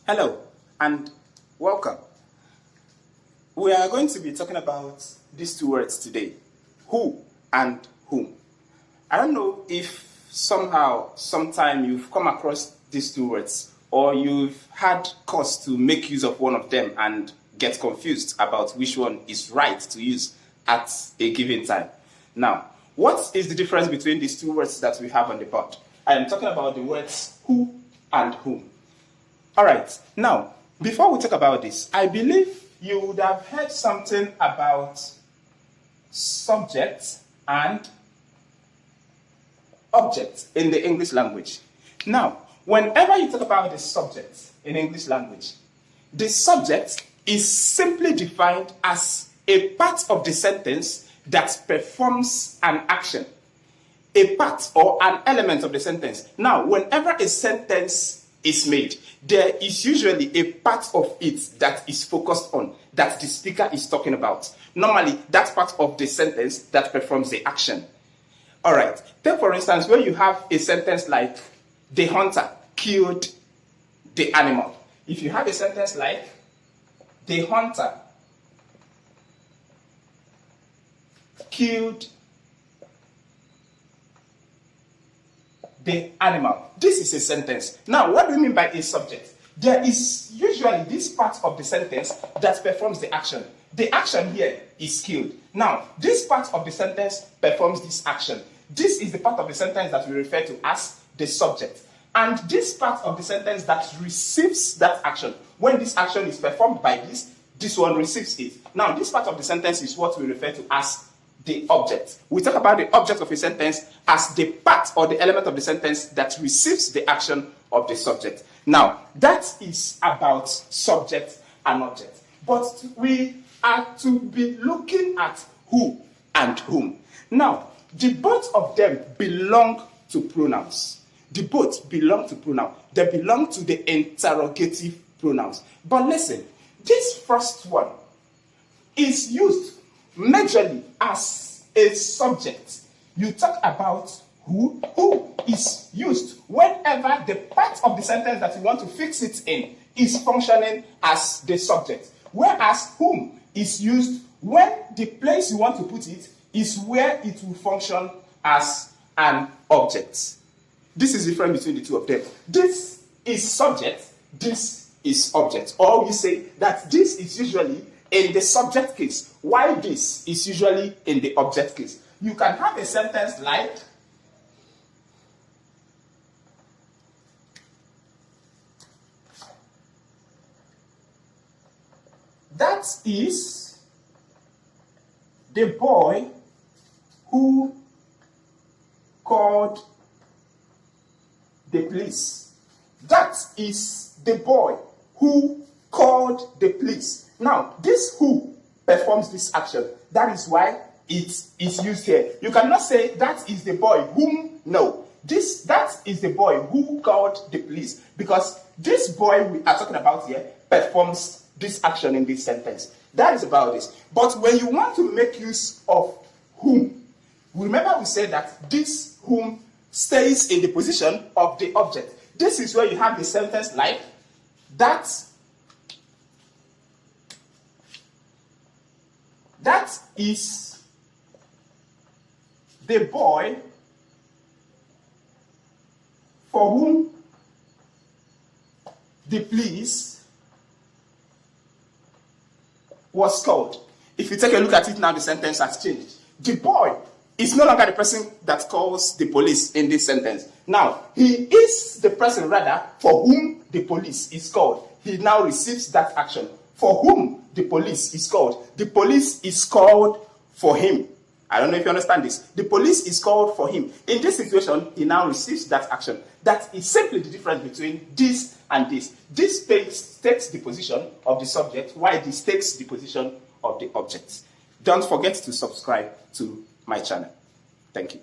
Hello and welcome. We are going to be talking about these two words today, who and whom. I don't know if sometime you've come across these two words or you've had cause to make use of one of them and get confused about which one is right to use at a given time. Now, what is the difference between these two words that we have on the board? I am talking about the words who and whom. All right, now, before we talk about this, I believe you would have heard something about subject and object in the English language. Now, whenever you talk about the subject in English language, the subject is simply defined as a part of the sentence that performs an action. A part or an element of the sentence. Now, whenever a sentence is made, there is usually a part of it that is focused on, that the speaker is talking about. Normally, that's part of the sentence that performs the action. All right. Take, for instance, when you have a sentence like, the hunter killed the animal. If you have a sentence like, the hunter killed the animal. This is a sentence. Now, what do we mean by a subject? There is usually this part of the sentence that performs the action. The action here is killed. Now, this part of the sentence performs this action. This is the part of the sentence that we refer to as the subject. And this part of the sentence that receives that action, when this action is performed by this one receives it. Now, this part of the sentence is what we refer to as the object. We talk about the object of a sentence as the part or the element of the sentence that receives the action of the subject. Now, that is about subject and object. But we are to be looking at who and whom. Now, the both of them belong to pronouns. The both belong to pronouns. They belong to the interrogative pronouns. But listen, this first one is used majorly as a subject. You talk about who is used whenever the part of the sentence that you want to fix it in is functioning as the subject. Whereas whom is used when the place you want to put it is where it will function as an object. This is the difference between the two of them. This is subject, this is object. Or you say that this is usually in the subject case, while this is usually in the object case. You can have a sentence like, that is the boy who called the police. That is the boy who called the police. Now, this who performs this action. That is why it is used here. You cannot say that is the boy whom, no. That is the boy who called the police. Because this boy we are talking about here performs this action in this sentence. That is about this. But when you want to make use of whom, remember we said that this whom stays in the position of the object. This is where you have the sentence like, that is the boy for whom the police was called. If you take a look at it now, the sentence has changed. The boy is no longer the person that calls the police in this sentence. Now, he is the person rather for whom the police is called. He now receives that action. For whom the police is called. The police is called for him. I don't know if you understand this. The police is called for him. In this situation, he now receives that action. That is simply the difference between this and this. This takes the position of the subject, while this takes the position of the object. Don't forget to subscribe to my channel. Thank you.